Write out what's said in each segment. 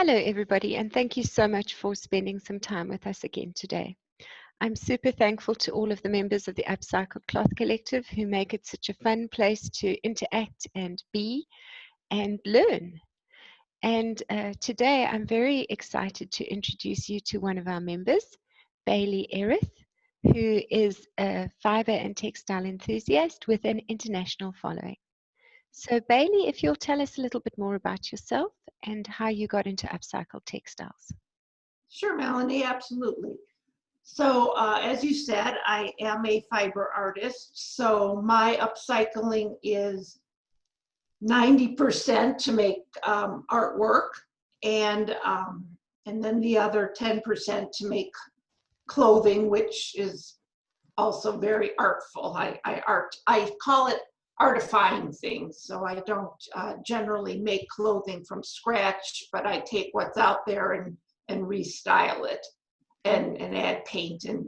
Hello, everybody, and thank you so much for spending some time with us again today. I'm super thankful to all of the members of the Upcycled Cloth Collective who make it such a fun place to interact and be and learn. And today I'm very excited to introduce you to one of our members, Bailey Earith, who is a fiber and textile enthusiast with an international following. So Bailey, if you'll tell us a little bit more about yourself and how you got into upcycled textiles. Sure, Melanie, absolutely. So as you said, I am a fiber artist. So my upcycling is 90% to make artwork, and then the other 10% to make clothing, which is also very artful. I call it artifying things. So I don't generally make clothing from scratch, but I take what's out there and restyle it and add paint and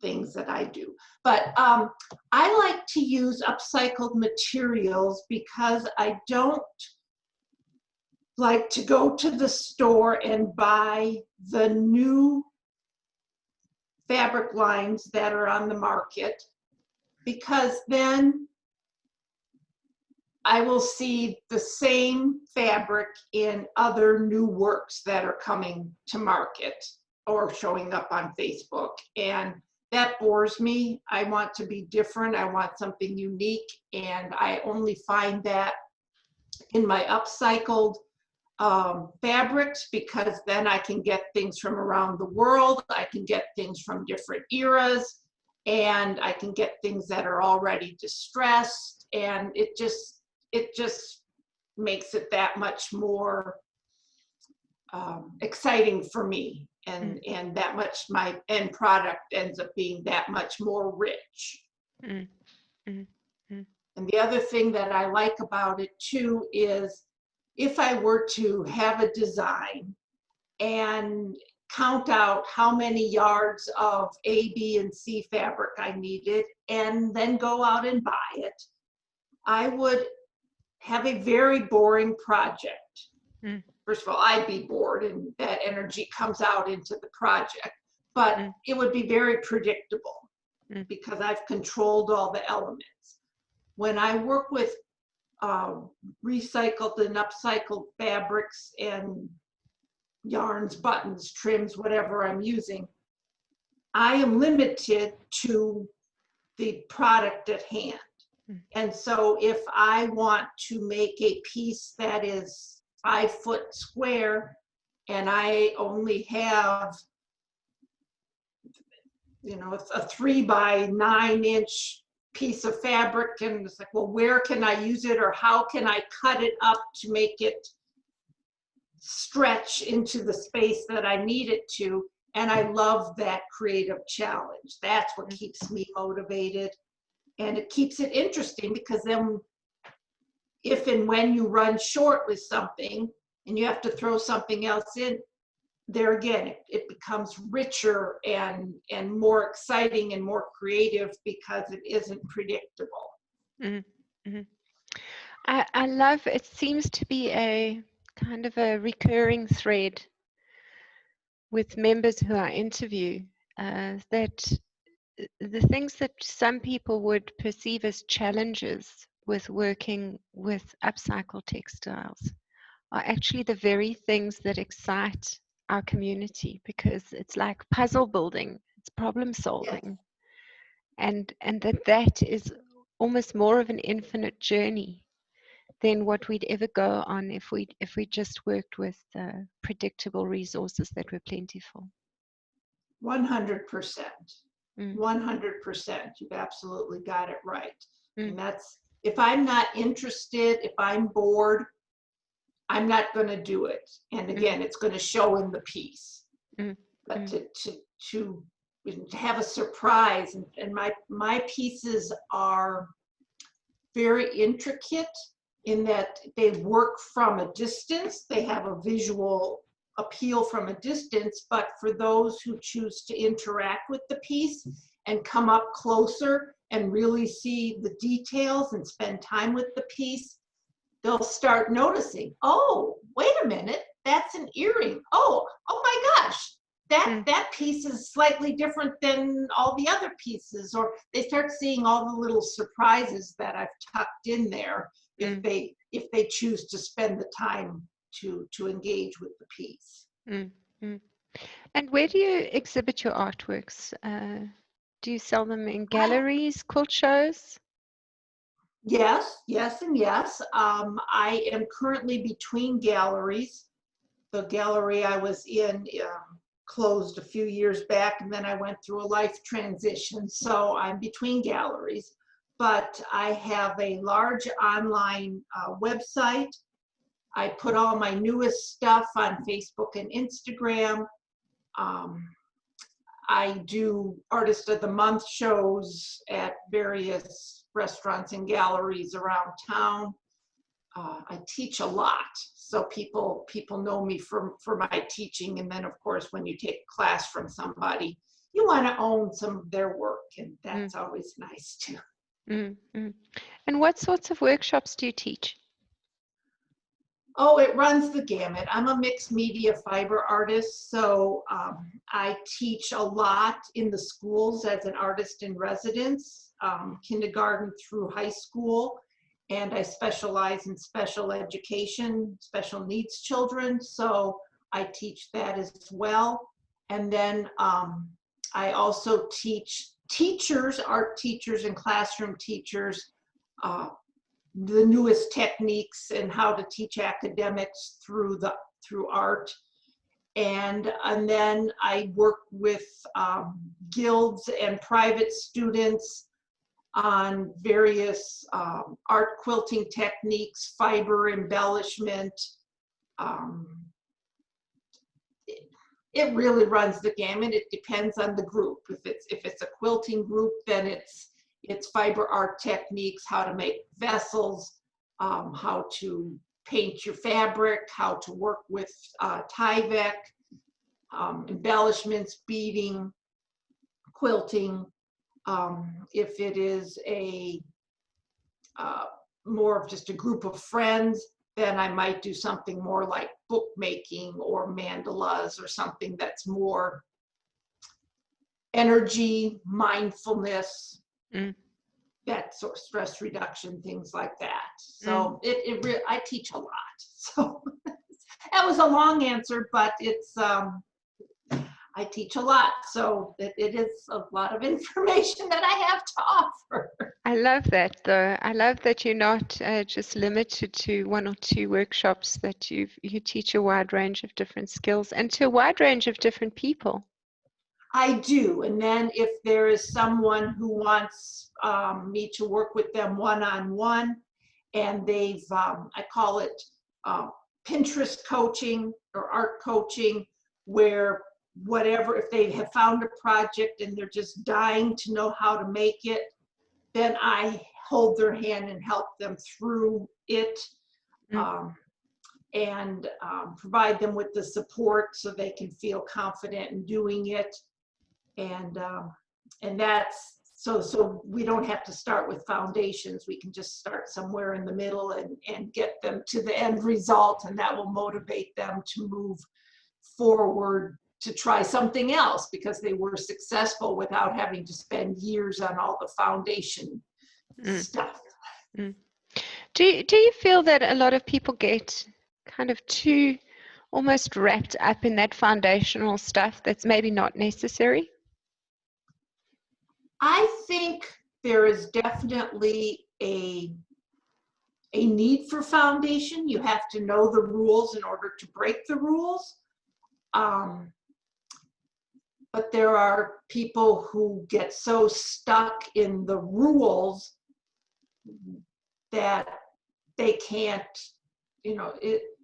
things that I do. But I like to use upcycled materials because I don't like to go to the store and buy the new fabric lines that are on the market, because then I will see the same fabric in other new works that are coming to market or showing up on Facebook, and that bores me. I want to be different. I want something unique, and I only find that in my upcycled fabrics, because then I can get things from around the world. I can get things from different eras, and I can get things that are already distressed, and it just makes it that much more exciting for me, and that much my end product ends up being that much more rich. And the other thing that I like about it too is, if I were to have a design and count out how many yards of A, B, and C fabric I needed, and then go out and buy it, I would have a very boring project. First of all, I'd be bored, and that energy comes out into the project, but it would be very predictable because I've controlled all the elements. When I work with recycled and upcycled fabrics and yarns, buttons, trims, whatever I'm using, I am limited to the product at hand. And so if I want to make a piece that is 5 foot square and I only have, a 3 by 9 inch piece of fabric, and it's like, well, where can I use it, or how can I cut it up to make it stretch into the space that I need it to? And I love that creative challenge. That's what keeps me motivated. And it keeps it interesting, because then if and when you run short with something and you have to throw something else in, there again, it becomes richer and more exciting and more creative, because it isn't predictable. I love, it seems to be a kind of a recurring thread with members who I interview, that the things that some people would perceive as challenges with working with upcycled textiles are actually the very things that excite our community, because it's like puzzle building, it's problem solving. Yes. And that is almost more of an infinite journey than what we'd ever go on if we just worked with predictable resources that were plentiful. 100%. 100%. You've absolutely got it right. And that's, if I'm not interested, if I'm bored, I'm not going to do it. And again, it's going to show in the piece. But to have a surprise, and my pieces are very intricate in that they work from a distance. They have a visual appeal from a distance, but for those who choose to interact with the piece and come up closer and really see the details and spend time with the piece, they'll start noticing, oh, wait a minute, that's an earring. Oh my gosh, that piece is slightly different than all the other pieces. Or they start seeing all the little surprises that I've tucked in there if they choose to spend the time to engage with the piece. And where do you exhibit your artworks? Do you sell them in galleries, quilt shows? Yes, and yes. I am currently between galleries. The gallery I was in closed a few years back, and then I went through a life transition, so I'm between galleries. But I have a large online website. I put all my newest stuff on Facebook and Instagram. I do Artist of the Month shows at various restaurants and galleries around town. I teach a lot, so people know me for my teaching. And then, of course, when you take a class from somebody, you want to own some of their work, and that's always nice too. And what sorts of workshops do you teach? Oh, it runs the gamut. I'm a mixed media fiber artist, so I teach a lot in the schools as an artist in residence, kindergarten through high school, and I specialize in special education, special needs children, so I teach that as well. And then I also teach teachers, art teachers and classroom teachers, the newest techniques and how to teach academics through art. And then I work with guilds and private students on various art quilting techniques, fiber embellishment. It really runs the gamut. It depends on the group. If it's a quilting group, then it's fiber art techniques, how to make vessels, how to paint your fabric, how to work with Tyvek, embellishments, beading, quilting. If it is more of just a group of friends, then I might do something more like bookmaking or mandalas or something that's more energy, mindfulness, that sort of stress reduction, things like that. So I teach a lot. So that was a long answer, but it's I teach a lot, so it is a lot of information that I have to offer. I love that, though. I love that you're not just limited to one or two workshops, that you teach a wide range of different skills and to a wide range of different people. I do, and then if there is someone who wants me to work with them one-on-one, and they've, I call it Pinterest coaching or art coaching, where whatever, if they have found a project and they're just dying to know how to make it, then I hold their hand and help them through it, and provide them with the support so they can feel confident in doing it. And that's so we don't have to start with foundations. We can just start somewhere in the middle and get them to the end result, and that will motivate them to move forward to try something else because they were successful without having to spend years on all the foundation stuff. Do you feel that a lot of people get kind of too almost wrapped up in that foundational stuff that's maybe not necessary? I think there is definitely a need for foundation. You have to know the rules in order to break the rules. But there are people who get so stuck in the rules that they can't,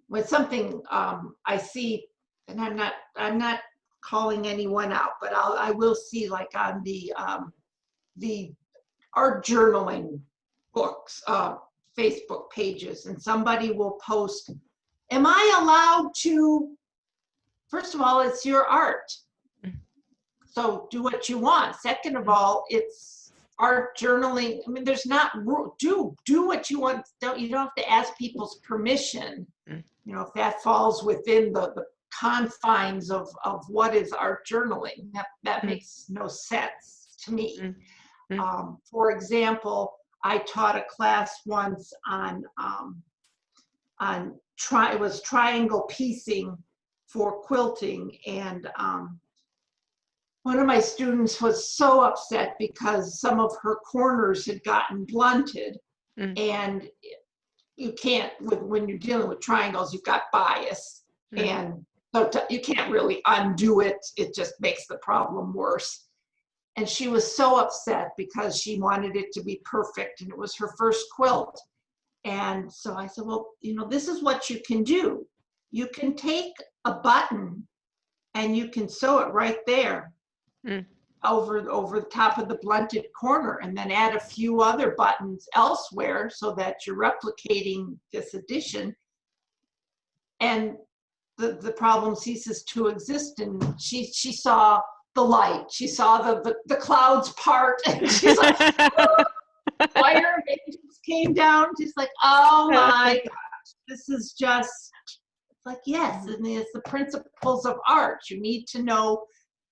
when something I see, and I'm not calling anyone out, but I will see, like on the art journaling books, Facebook pages, and somebody will post, am I allowed to, first of all, it's your art. So do what you want. Second of all, it's art journaling, I mean, there's not, do what you want. You don't have to ask people's permission. You know, if that falls within the confines of what is art journaling, that makes no sense to me. For example, I taught a class once on it was triangle piecing for quilting, and one of my students was so upset because some of her corners had gotten blunted, and you can't, when you're dealing with triangles, you've got bias, and so you can't really undo it. It just makes the problem worse. And she was so upset because she wanted it to be perfect, and it was her first quilt. And so I said, well, you know, this is what you can do. You can take a button and you can sew it right there over the top of the blunted corner, and then add a few other buttons elsewhere so that you're replicating this addition, and the problem ceases to exist. And she saw the light, she saw the clouds part, and she's like, fire angels came down. She's like, oh my gosh, this is just like, yes, and it's the principles of art. You need to know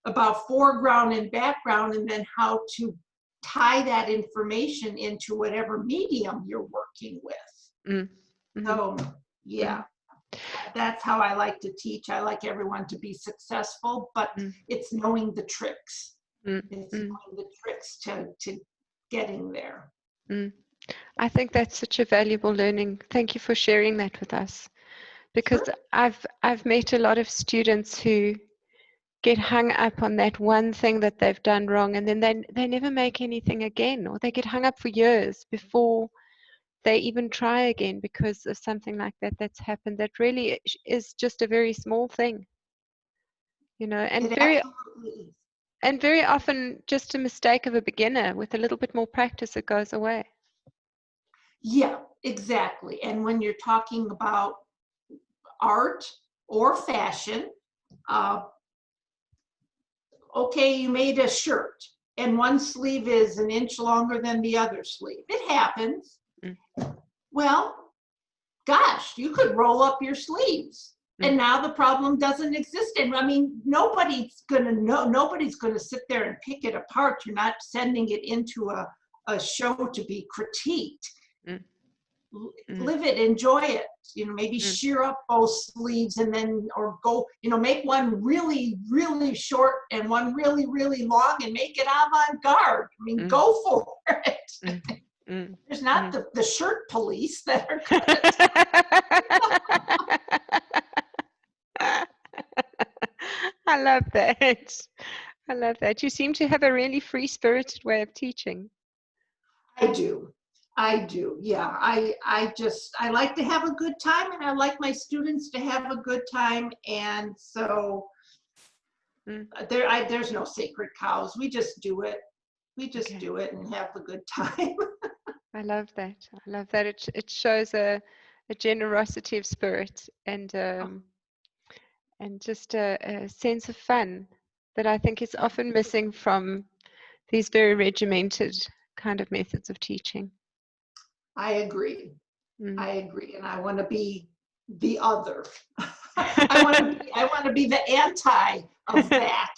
about foreground and background, and then how to tie that information into whatever medium you're working with. So yeah, that's how I like to teach. I like everyone to be successful, but it's knowing the tricks. It's knowing the tricks to getting there. I think that's such a valuable learning. Thank you for sharing that with us, because I've met a lot of students who get hung up on that one thing that they've done wrong, and then they never make anything again, or they get hung up for years before they even try again because of something like that that's happened, that really is just a very small thing, you know, and very often just a mistake of a beginner. With a little bit more practice, it goes away. Yeah, exactly. And when you're talking about art or fashion, okay, you made a shirt and one sleeve is an inch longer than the other sleeve. It happens. Well, gosh, you could roll up your sleeves, and now the problem doesn't exist. And I mean, nobody's gonna sit there and pick it apart. You're not sending it into a show to be critiqued. Live it, enjoy it, you know, maybe shear up both sleeves, and then, or go, you know, make one really, really short and one really, really long, and make it avant-garde. I mean, go for it. There's not the shirt police that are I love that. I love that. You seem to have a really free-spirited way of teaching. I do. Yeah. I like to have a good time, and I like my students to have a good time. And so there's no sacred cows. We just do it. We just do it and have a good time. I love that. I love that. It shows a generosity of spirit, and just a sense of fun that I think is often missing from these very regimented kind of methods of teaching. I agree. I agree, and I want to be the other. I want to be the anti of that.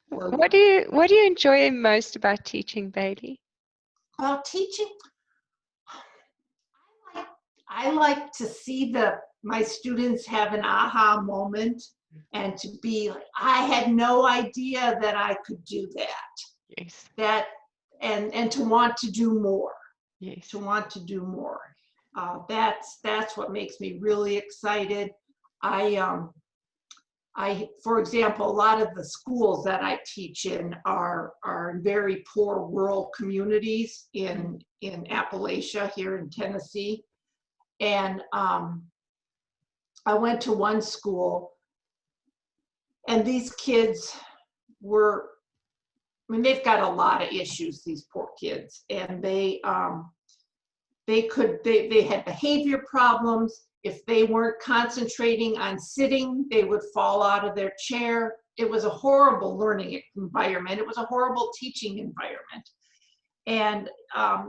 What do you enjoy most about teaching, Bailey? Well, teaching, I like to see my students have an aha moment, and to be like, I had no idea that I could do that. Yes. And to want to do more. Yes. To want to do more. That's what makes me really excited. For example, a lot of the schools that I teach in are very poor rural communities in Appalachia here in Tennessee. And I went to one school, and these kids were, I mean, they've got a lot of issues, these poor kids, and they had behavior problems. If they weren't concentrating on sitting, they would fall out of their chair. it was a horrible learning environment. It was a horrible teaching environment. And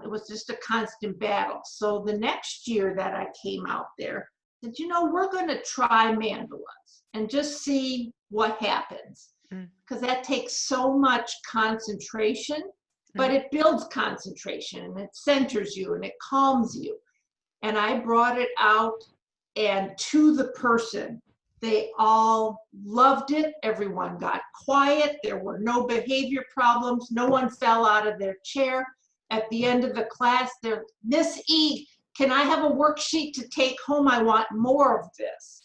it was just a constant battle. So the next year that I came out there, I said, you know, we're going to try mandalas and just see what happens. Because that takes so much concentration, but it builds concentration and it centers you and it calms you. And I brought it out, and to the person, they all loved it. Everyone got quiet. There were no behavior problems. No one fell out of their chair. At the end of the class, they're, Miss E, can I have a worksheet to take home? I want more of this.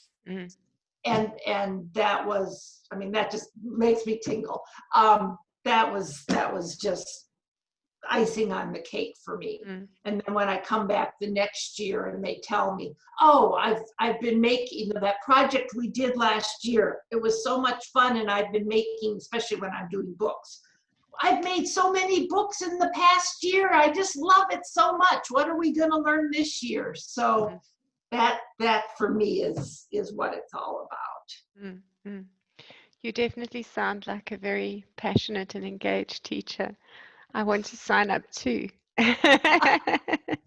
And that was, I mean, that just makes me tingle. That was just icing on the cake for me. And then when I come back the next year and they tell me, oh, I've been making, you know, that project we did last year, it was so much fun, and I've been making, especially when I'm doing books, I've made so many books in the past year, I just love it so much, what are we going to learn this year? So that for me is what it's all about. You definitely sound like a very passionate and engaged teacher. I want to sign up too.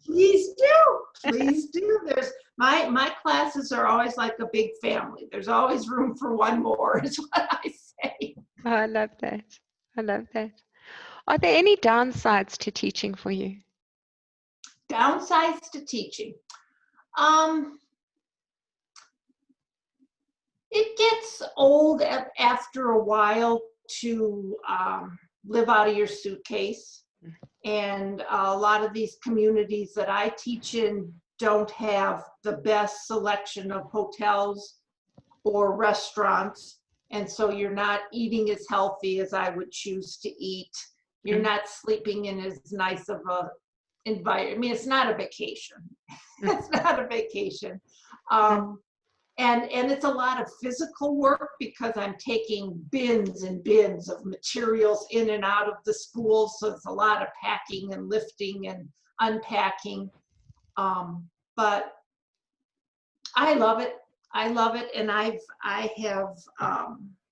Please do. Please do. There's my classes are always like a big family. There's always room for one more, is what I say. Oh, I love that. I love that. Are there any downsides to teaching for you? Downsides to teaching. It gets old after a while to live out of your suitcase. And a lot of these communities that I teach in don't have the best selection of hotels or restaurants. And so you're not eating as healthy as I would choose to eat. You're not sleeping in as nice of a environment. I mean, it's not a vacation. It's not a vacation. And it's a lot of physical work because I'm taking bins and bins of materials in and out of the school. So it's a lot of packing and lifting and unpacking. But I love it. I love it. And I have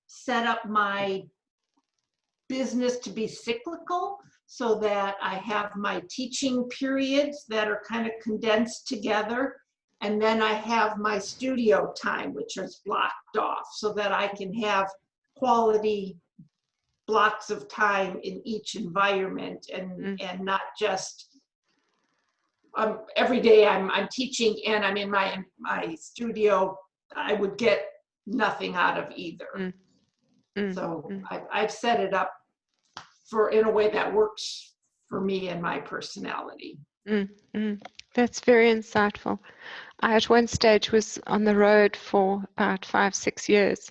set up my business to be cyclical so that I have my teaching periods that are kind of condensed together. And then I have my studio time, which is blocked off so that I can have quality blocks of time in each environment and not just every day I'm teaching and I'm in my studio. I would get nothing out of either. So I've set it up in a way that works for me and my personality. That's very insightful. I at one stage was on the road for about 5-6 years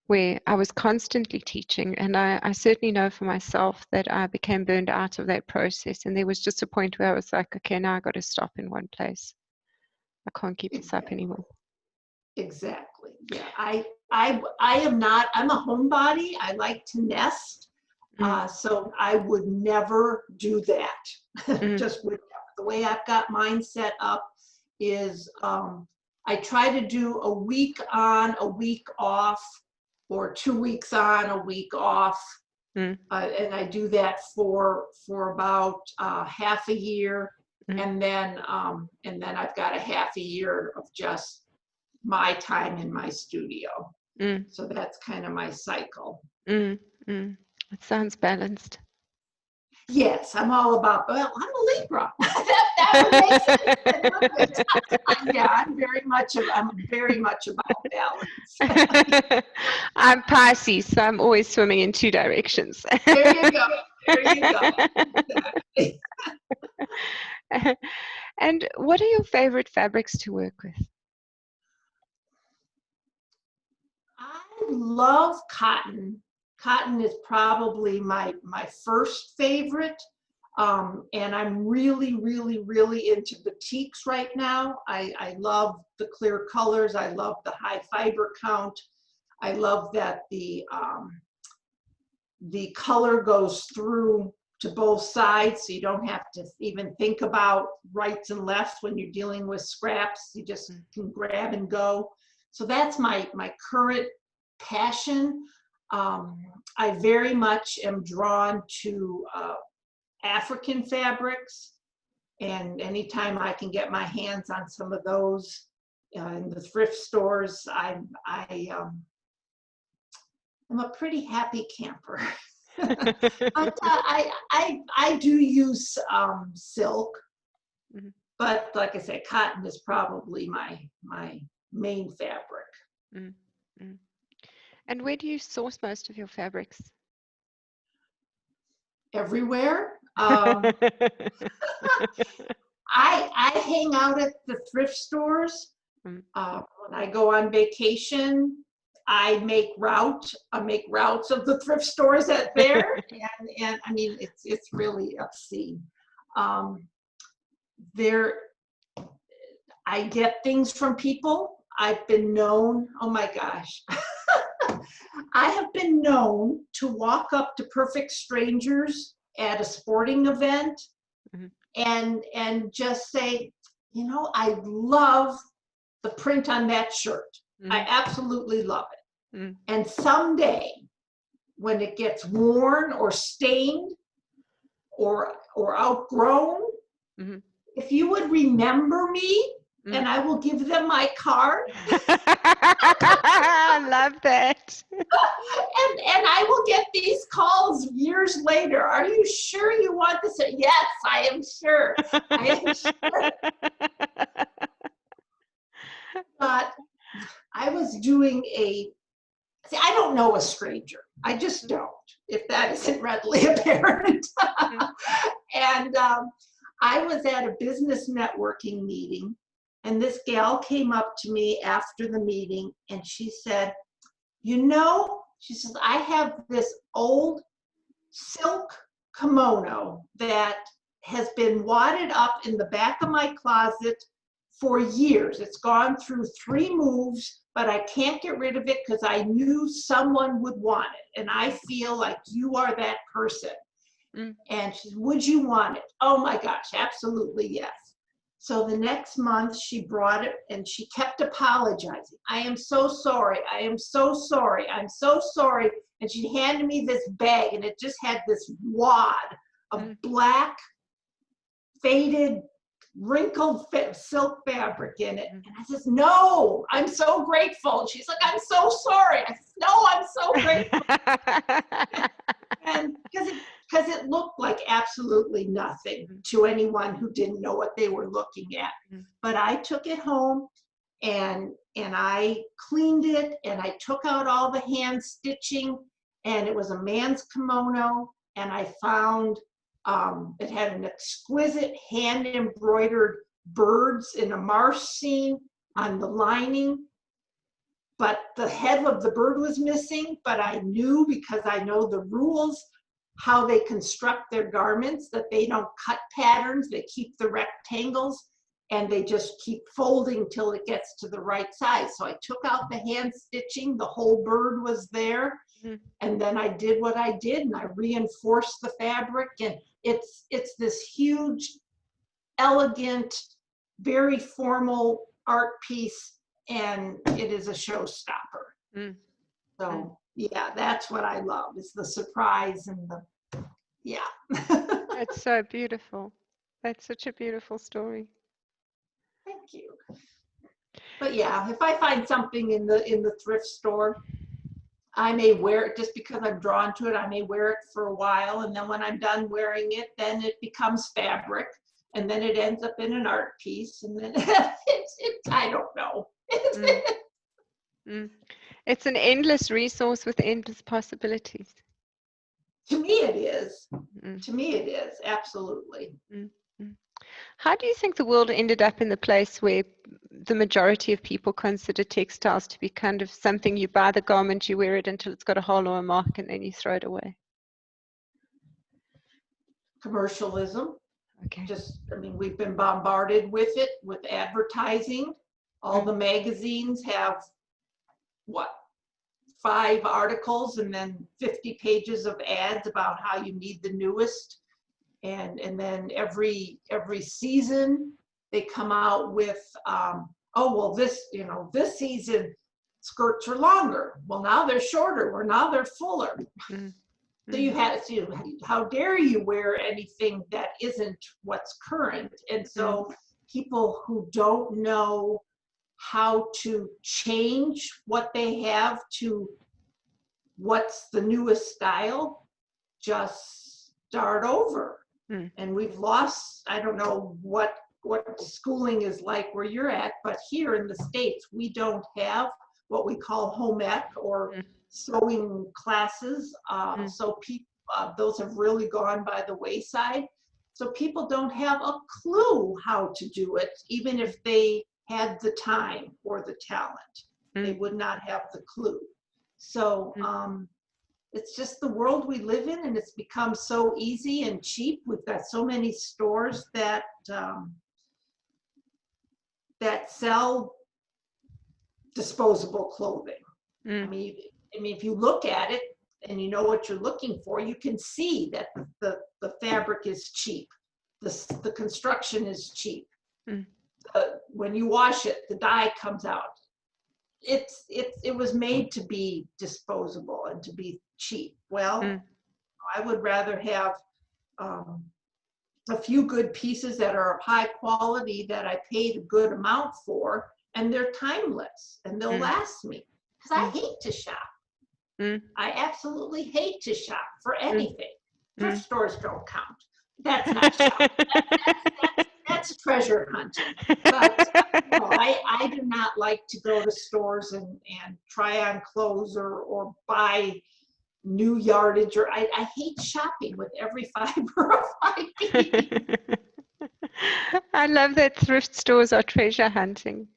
where I was constantly teaching, and I certainly know for myself that I became burned out of that process, and there was just a point where I was like, okay, now I got to stop in one place. I can't keep this up anymore. Exactly. Yeah, I am not, I'm a homebody. I like to nest. So I would never do that. Just would never. The way I've got mine set up is I try to do a week on, a week off, or 2 weeks on, a week off. And I do that for about half a year. And then I've got a half a year of just my time in my studio. So that's kind of my cycle. It sounds balanced. Yes, I'm all about, well, I'm a Libra. that would make sense. Yeah, I'm very much about balance. I'm Pisces, so I'm always swimming in 2 directions. There you go. There you go. Exactly. And what are your favorite fabrics to work with? I love cotton. Cotton is probably my first favorite. And I'm really, really, really into batiks right now. I love the clear colors. I love the high fiber count. I love that the color goes through to both sides, so you don't have to even think about rights and lefts when you're dealing with scraps. You just can grab and go. So that's my current passion. I very much am drawn to African fabrics, and anytime I can get my hands on some of those in the thrift stores, I'm a pretty happy camper. But I do use silk, but like I said, cotton is probably my main fabric. And where do you source most of your fabrics? Everywhere. I hang out at the thrift stores. When I go on vacation, I make routes of the thrift stores at there, and I mean it's really obscene. I get things from people. I've been known. Oh my gosh. I have been known to walk up to perfect strangers at a sporting event and just say, you know, I love the print on that shirt. I absolutely love it. And someday when it gets worn or stained or outgrown, if you would remember me, and I will give them my card. I love that. And I will get these calls years later. Are you sure you want this? Yes, I am sure. I am sure. But I was doing I don't know a stranger. I just don't, if that isn't readily apparent. And I was at a business networking meeting, and this gal came up to me after the meeting, and she said, you know, she says, I have this old silk kimono that has been wadded up in the back of my closet for years. It's gone through 3 moves, but I can't get rid of it because I knew someone would want it. And I feel like you are that person. And she said, would you want it? Oh my gosh, absolutely yes. So the next month she brought it and she kept apologizing. I am so sorry. I am so sorry. I'm so sorry. And she handed me this bag, and it just had this wad of black, faded, wrinkled silk fabric in it. And I says, no, I'm so grateful. And she's like, I'm so sorry. I said, no, I'm so grateful. And because it looked like absolutely nothing to anyone who didn't know what they were looking at. But I took it home and I cleaned it, and I took out all the hand stitching, and it was a man's kimono, and I found it had an exquisite hand embroidered birds in a marsh scene on the lining, but the head of the bird was missing. But I knew, because I know the rules, how they construct their garments, that they don't cut patterns, they keep the rectangles, and they just keep folding till it gets to the right size. So I took out the hand stitching, the whole bird was there, and then I did what I did, and I reinforced the fabric, and it's this huge, elegant, very formal art piece, and it is a showstopper. So yeah, that's what I love, is the surprise and the, yeah. That's so beautiful. That's such a beautiful story. Thank you. But yeah, if I find something in the thrift store, I may wear it just because I'm drawn to it. I may wear it for a while, and then when I'm done wearing it, then it becomes fabric, and then it ends up in an art piece, and then I don't know. It's an endless resource with endless possibilities. To me it is. To me it is, absolutely. How do you think the world ended up in the place where the majority of people consider textiles to be kind of something you buy the garment, you wear it until it's got a hole or a mark, and then you throw it away? Commercialism. Okay. Just, I mean, we've been bombarded with it, with advertising. All the magazines have, what, 5 articles and then 50 pages of ads about how you need the newest. And then every season they come out with, oh, well, this season skirts are longer. Well, now they're shorter, or now they're fuller. So you had to, how dare you wear anything that isn't what's current? And so people who don't know how to change what they have to what's the newest style just start over. And we've lost, I don't know what schooling is like where you're at, but here in the States, we don't have what we call home ec or sewing classes. So people, those have really gone by the wayside. So people don't have a clue how to do it, even if they had the time or the talent. They would not have the clue. So it's just the world we live in, and it's become so easy and cheap. We've got so many stores that that sell disposable clothing. I mean, if you look at it and you know what you're looking for, you can see that the fabric is cheap. The construction is cheap. When you wash it, the dye comes out. It was made to be disposable and to be cheap. Well, I would rather have a few good pieces that are of high quality that I paid a good amount for, and they're timeless and they'll last me. Because I hate to shop. I absolutely hate to shop for anything. Thrift stores don't count. That's not shopping. That's treasure hunting. But no, I do not like to go to stores and try on clothes or buy new yardage, or I hate shopping with every fiber of my being. I love that thrift stores are treasure hunting.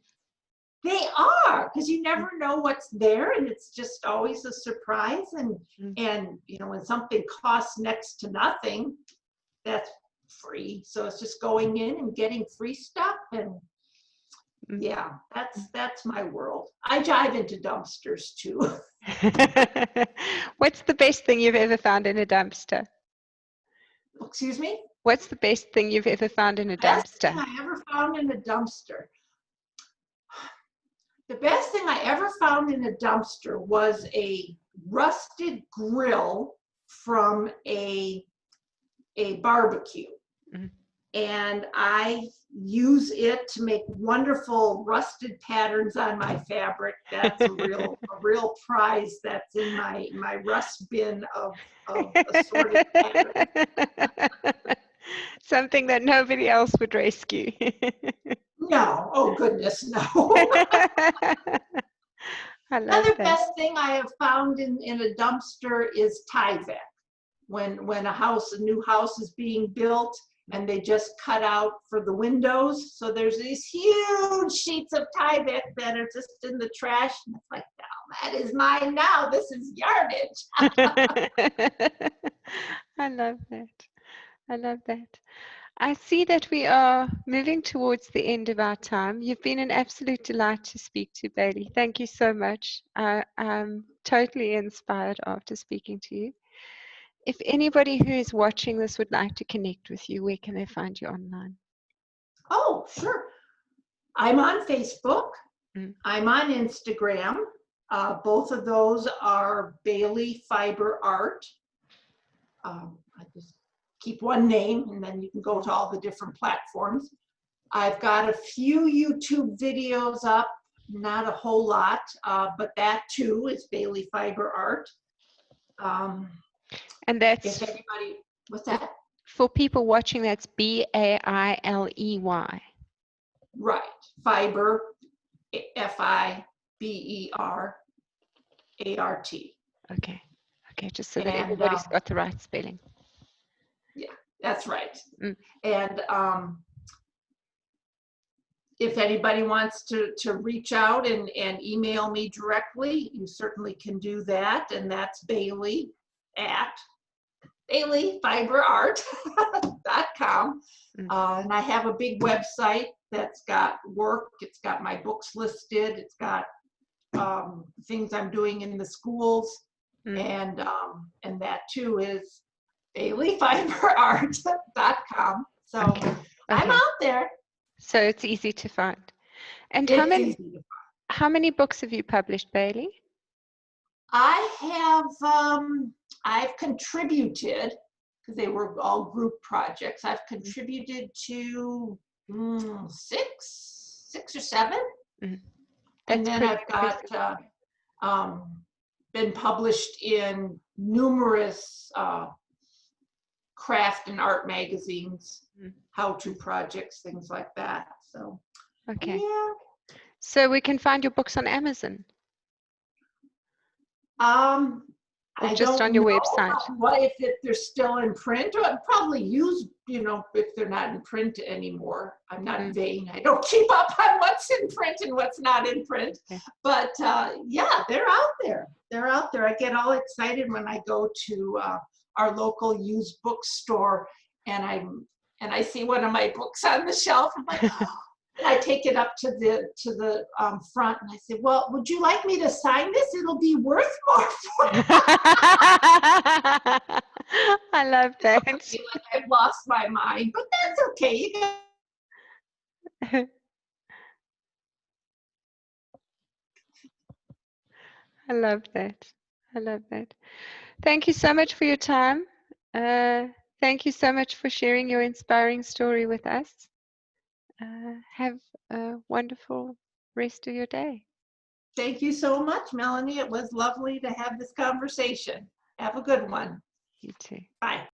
They are, because you never know what's there, and it's just always a surprise. And you know, when something costs next to nothing, that's free. So it's just going in and getting free stuff, and yeah, that's my world. I dive into dumpsters too. What's the best thing you've ever found in a dumpster? Excuse me? What's the best thing you've ever found in a dumpster? Best thing I ever found in a dumpster. The best thing I ever found in a dumpster was a rusted grill from a barbecue. And I use it to make wonderful rusted patterns on my fabric. That's a real prize that's in my rust bin of assorted patterns. Something that nobody else would rescue. No, oh goodness, no. I love Another that. best thing I have found in a dumpster is Tyvek. When a new house is being built and they just cut out for the windows, so there's these huge sheets of Tyvek that are just in the trash, and it's like, no, that is mine now. This is yardage. I love that. I love that. I see that we are moving towards the end of our time. You've been an absolute delight to speak to, Bailey. Thank you so much. I'm totally inspired after speaking to you. If anybody who is watching this would like to connect with you, where can they find you online? Oh, sure. I'm on Facebook. I'm on Instagram. Both of those are baileyfiberart. I just keep one name, and then you can go to all the different platforms. I've got a few YouTube videos up, not a whole lot, but that too is baileyfiberart. And that's, if anybody, what's that? For people watching, that's Bailey. Right, fiber, Fiberart. Okay, just so that everybody's got the right spelling. Yeah, that's right. And if anybody wants to reach out and email me directly, you certainly can do that. And that's Bailey at baileyfiberart.com. And I have a big website that's got work. It's got my books listed. It's got things I'm doing in the schools. And that too is baileyfiberart.com. So I'm out there. So it's easy to find. And how many how many books have you published, Bailey? I've contributed, because they were all group projects, I've contributed to 6 or 7. Mm-hmm. And then I've got been published in numerous craft and art magazines, how-to projects, things like that. So, okay. Yeah. So we can find your books on Amazon? Or I just don't on your know website? what if they're still in print, or I'd probably use, if they're not in print anymore. I'm not vain. I don't keep up on what's in print and what's not in print. Yeah. But yeah, they're out there. They're out there. I get all excited when I go to our local used bookstore and I see one of my books on the shelf. I'm like, oh. I take it up to the front and I say, well, would you like me to sign this? It'll be worth more for you. I love that. I feel like I've lost my mind, but that's okay. I love that. I love that. Thank you so much for your time. Thank you so much for sharing your inspiring story with us. Have a wonderful rest of your day. Thank you so much, Melanie. It was lovely to have this conversation. Have a good one. You too. Bye.